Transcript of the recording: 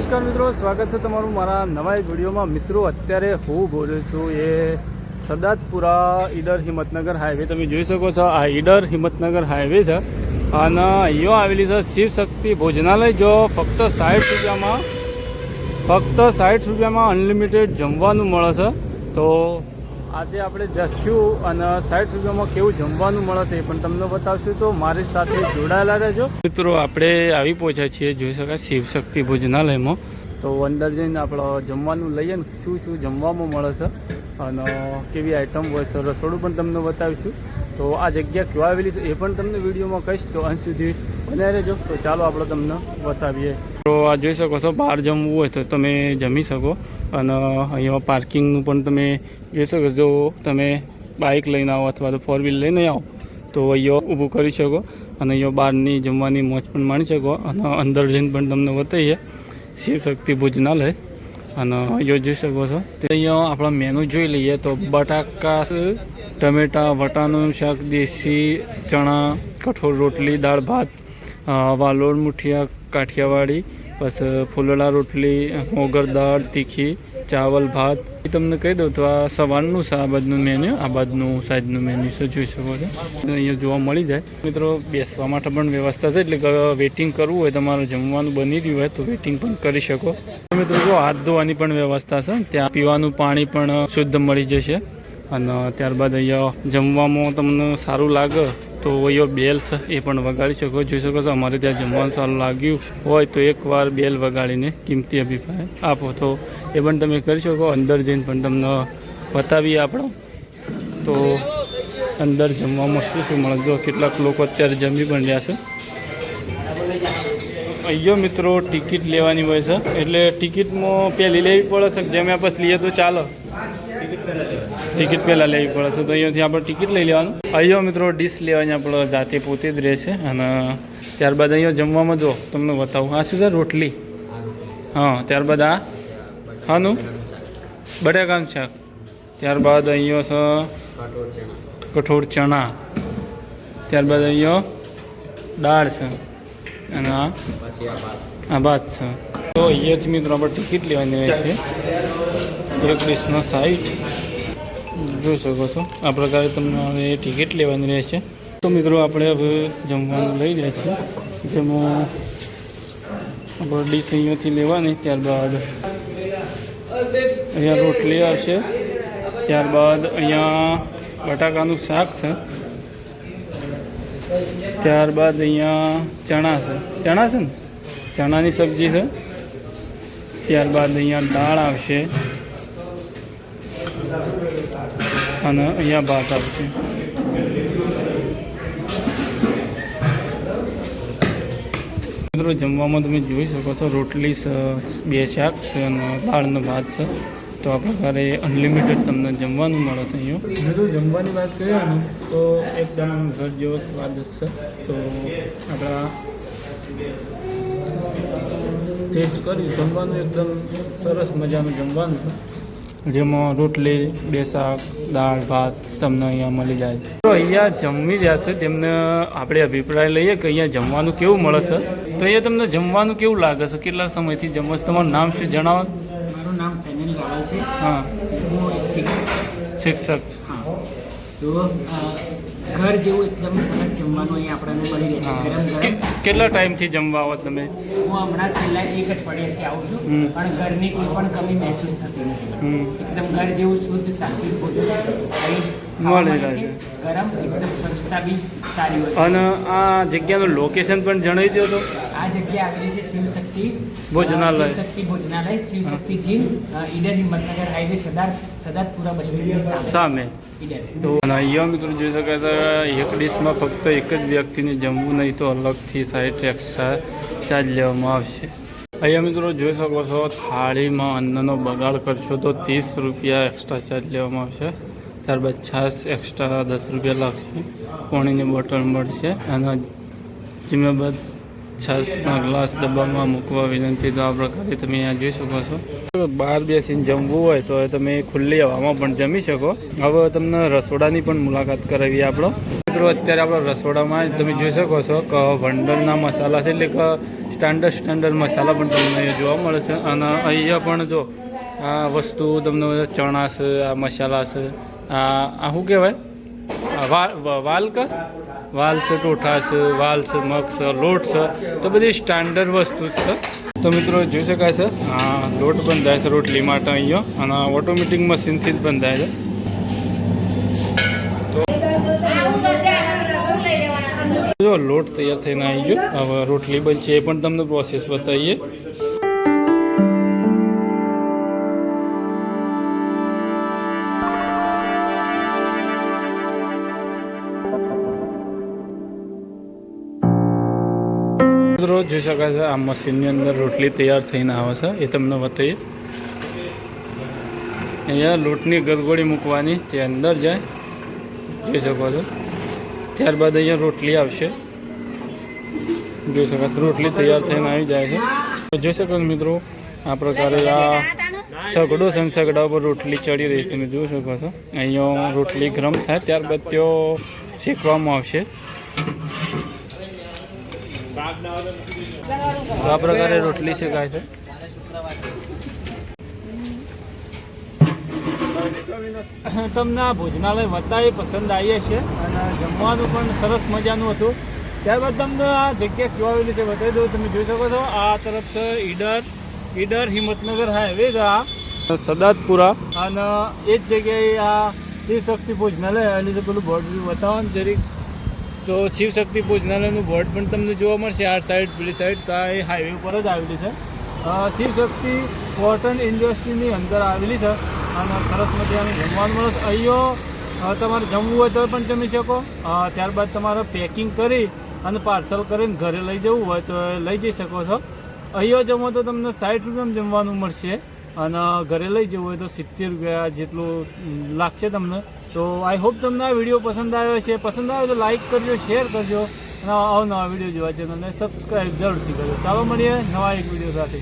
નમસ્કાર મિત્રો, સ્વાગત છે તમારું મારા નવા એક વિડીયોમાં। મિત્રો અત્યારે હું બોલું છું એ સદાતપુરા ઈડર હિંમતનગર હાઈવે તમે જોઈ શકો છો। આ ઈડર હિંમતનગર હાઈવે છે અને અહીંયા આવેલી છે શિવ શક્તિ ભોજનાલય। જો ફક્ત 60 રૂપિયામાં અનલિમિટેડ જમવાનું મળે છે। તો આજે આપણે જઈશું અને 60 રૂપિયામાં કેવું જમવાનું મળે છે એ પણ તમને બતાવશું। તો મારી સાથે જોડાયેલા રહેજો। મિત્રો આપણે આવી પહોંચ્યા છીએ જોઈ શકાય શિવ શક્તિ ભોજનાલયમાં। તો અંદર જઈને આપણે જમવાનું લઈએ ને શું શું જમવામાં મળે છે અને કેવી આઈટમ હોય છે, રસોડું પણ તમને બતાવીશું। તો આ જગ્યા ક્યાં આવેલી છે એ પણ તમને વિડીયોમાં કહીશ, તો અંત સુધી બનાવી રહેજો। તો ચાલો આપણે તમને બતાવીએ। તો આ જોઈ શકો છો, બહાર જમવું હોય તો તમે જમી શકો અને અહીંયા પાર્કિંગનું પણ તમે જોઈ શકો। જો તમે બાઇક લઈને આવો અથવા તો 4 વ્હીલ લઈને આવો તો અહીંયા ઊભું કરી શકો અને અહીંયા બહારની જમવાની મોજ પણ માણી શકો। અને અંદર જઈને પણ તમને બતાવીએ શિવ શક્તિ ભોજનાલય અને અહીંયા જોઈ શકો છો। અહીંયા આપણા મેનુ જોઈ લઈએ તો બટાકા, ટમેટા, વટાણાનું શાક, દેશી ચણા, કઠોળ રોટલી, દાળ ભાત, વાલોડ મુઠિયા કાઠિયાવાડી, પછી ફૂલડા રોટલી, મોગર દાળ તીખી, ચાવલ ભાત। એ તમને કહી દઉં તો આ સવારનું છે, આ બાજુનું મેન્યુ, આ બાજુનું સાઈડનું મેન્યુ છે જોઈ શકો છો। અહીંયા જોવા મળી જાય। મિત્રો બેસવા માટે પણ વ્યવસ્થા છે, એટલે કે વેઇટિંગ કરવું હોય, તમારે જમવાનું બની રહ્યું હોય તો વેઇટિંગ પણ કરી શકો। મિત્રો જો હાથ ધોવાની પણ વ્યવસ્થા છે, ત્યાં પીવાનું પાણી પણ શુદ્ધ મળી જશે। અને ત્યારબાદ અહીંયા જમવામાં તમને સારું લાગે તો અહીંયા બેલ છે એ પણ વગાડી શકો, જોઈ શકો છો। અમારે ત્યાં જમવાનું સારું લાગ્યું હોય તો એકવાર બેલ વગાડીને કિંમતી અભિપ્રાય આપો, તો એ પણ તમે કરી શકો। અંદર જઈને પણ તમને બતાવીએ આપણો તો અંદર જમવામાં શું શું મળે। જો કેટલાક લોકો અત્યારે જમી પણ રહ્યા છે। અહીંયા મિત્રો ટિકિટ લેવાની હોય છે, એટલે ટિકિટમાં પહેલી લેવી પડે છે, જમ્યા પછી લઈએ તો ચાલો? ટિકિટ પહેલાં લેવી પડે છે, તો અહીંયાથી આપણે ટિકિટ લઈ લેવાનું। અહીંયા મિત્રો ડીશ લેવાની આપણે જાતે પોતે જ રહેશે। અને ત્યારબાદ અહીંયા જમવામાં જો તમને બતાવું, આ શું છે? રોટલી, હા। ત્યારબાદ આ હાનું બટાકાનું શાક, ત્યારબાદ અહીંયા છે કઠોળ ચણા, ત્યારબાદ અહીંયા દાળ છે અને આ ભાત છે। તો અહીંયાથી મિત્રો આપણે ટિકિટ લેવાની રહેશે। એક ડીશનો સાઈડ જોઈ શકો છો, આ પ્રકારે તમને હવે ટિકિટ લેવાની રહેશે। તો મિત્રો આપણે હવે જમવાનું લઈ રહ્યા છીએ, જેમાં આપણે ડીશ અહીંયાથી લેવાની, ત્યારબાદ અહીંયા રોટલી આવશે, ત્યારબાદ અહીંયા બટાકાનું શાક છે, ત્યારબાદ અહીંયા ચણા છે ને ચણાની સબ્જી છે, ત્યારબાદ અહીંયા દાળ આવશે અને અહીંયા ભાત આવશે। મિત્રો જમવામાં તમે જોઈ શકો છો, રોટલી છે, 2 શાક છે અને દાળનો ભાત છે। તો આ પ્રકારે અનલિમિટેડ તમને જમવાનું મળે છે અહીંયા। મિત્રો જમવાની વાત કરીએ ને તો એકદમ ઘર જેવો સ્વાદ છે। તો આપણા ટેસ્ટ કરી જમવાનું એકદમ સરસ મજાનું જમવાનું છે, જેમાં રોટલી, 2 શાક, દાળ ભાત તમને અહીંયા મળી જાય। તો અહીંયા જમી રહ્યા છે, તેમને આપણે અભિપ્રાય લઈએ કે અહીંયા જમવાનું કેવું મળે છે। તો અહીંયા તમને જમવાનું કેવું લાગે છે, કેટલા સમયથી જમો છો? તમારું નામ શું જણાવો? મારું નામ ફેનિલ રાવલ છે। હા, હું એક શિક્ષક હા। તો ઘર જેવું એકદમ સરસ જમવાનું અહીંયા આપણને મળી રહે છે, ગરમ ગરમ। કેટલા ટાઈમથી જમવા આવો તમે? હું હમણાં છેલ્લા 1 અઠવાડિયાથી આવું છું, પણ ઘરની કોઈ પણ કમી મહેસૂસ થતી નથી। એકદમ ઘર જેવું શુદ્ધ સાત્વિક ભોજન અહીં મળી રહે છે, ગરમ, એકદમ સ્વચ્છતા બી સારી હોય। અને આ જગ્યાનું લોકેશન પણ જણાવી દો તો। આ જગ્યા આવેલી છે શિવ શક્તિ ભોજનાલય, શિવ શક્તિ જીમ, ઈડર હિંમતનગર હાઈવે, સદાતપુરા બસ સ્ટેન્ડની સામે। ઈડર। તો અહીંયા મિત્રો જોઈ શકાય છે, એક ડીશમાં ફક્ત એક જ વ્યક્તિને જમવું નહીં તો અલગથી 60 એક્સ્ટ્રા ચાર્જ લેવામાં આવશે। અહીંયા મિત્રો જોઈ શકો છો, થાળીમાં અન્નનો બગાડ કરશો તો 30 રૂપિયા એક્સ્ટ્રા ચાર્જ લેવામાં આવશે। ત્યારબાદ છાશ એક્સ્ટ્રા 10 રૂપિયા લાગશે, પાણીની બોટલ મળશે અને જમ્યા છાશના ગ્લાસ ડબ્બામાં મૂકવા વિનંતી। તો આ પ્રકારે તમે અહીંયા જોઈ શકો છો। બહાર બેસીને જમવું હોય તો તમે ખુલ્લી હવામાં પણ જમી શકો। હવે તમને રસોડાની પણ મુલાકાત કરાવીએ આપણો। મિત્રો અત્યારે આપણા રસોડામાં તમે જોઈ શકો છો કે વંડરના મસાલા છે, એટલે કે સ્ટાન્ડર્ડ મસાલા પણ તમને અહીંયા જોવા મળે છે. અને અહીંયા પણ જો આ વસ્તુ તમને ચણા છે, આ મસાલા છે, આ શું કહેવાય, વાલ છે, ટોઠા છે, વાલ છે, મગ છે, લોટ છે, તો બધી સ્ટાન્ડર્ડ વસ્તુ જ છે. તો મિત્રો જોઈ શકાય છે લોટ બંધાય છે રોટલી માટે અહીંયા, અને ઓટોમેટિક મશીનથી જ બંધાય છે. તો જો લોટ તૈયાર થઈને આવી ગયો. હવે રોટલી બનશે એ પણ તમને પ્રોસેસ બતાવીએ. મિત્રો જોઈ શકાય છે આ મશીનની અંદર રોટલી તૈયાર થઈને આવે છે, એ તમને બતાવીએ. અહીંયા લોટની ગરગોળી મૂકવાની, તે અંદર જાય જોઈ શકો છો. ત્યારબાદ અહીંયા રોટલી આવશે, જોઈ શકો રોટલી તૈયાર થઈને આવી જાય છે. જોઈ શકો મિત્રો આ પ્રકારે આ સગડો છે, સગડા ઉપર રોટલી ચડી રહી છે, તમે જોઈ શકો છો. અહીંયા રોટલી ગરમ થાય ત્યારબાદ તેઓ શેકવામાં આવશે. તો આ પ્રકારે રોટલી શેકાય છે. તમને આ ભોજનાલય બતાવી પસંદ આવી છે, અને જમવાનું પણ સરસ મજાનું હતું. ત્યારબાદ તમને આ જગ્યા કેવા આવેલી છે બતાવી દઉં. તમે જોઈ શકો છો આ તરફ છે ઈડર હિંમતનગર હાઈવે છે, આ સદાતપુરા, અને એ જ જગ્યાએ આ શિવશક્તિ ભોજનાલય આવેલું છે. પેલું બોર્ડ બતાવો ને જરીક. તો શિવશક્તિ ભોજનાલયનું બોર્ડ પણ તમને જોવા મળશે આ સાઈડ, પેલી સાઈડ. તો એ હાઈવે ઉપર જ આવેલી છે. શિવશક્તિ કોટન ઇન્ડસ્ટ્રીની અંદર આવેલી છે, અને સરસ મજાનું જમવાનું મળે છે. અહીંયા તમારે જમવું હોય તો પણ જમી શકો. ત્યારબાદ તમારે પેકિંગ કરી અને પાર્સલ કરીને ઘરે લઈ જવું હોય તો લઈ જઈ શકો છો. અહીંયા જમો તો તમને 60 રૂપિયામાં જમવાનું મળશે, અને ઘરે લઈ જવું હોય તો 70 રૂપિયા જેટલું લાગશે તમને. તો આઈ હોપ તમને આ વિડીયો પસંદ આવ્યો છે. પસંદ આવ્યો તો લાઇક કરજો, શેર કરજો, અને અવનવા વિડીયો જોવા ચેનલને સબસ્ક્રાઈબ જરૂરથી કરજો. ચાલો મળીએ નવા એક વિડીયો સાથે.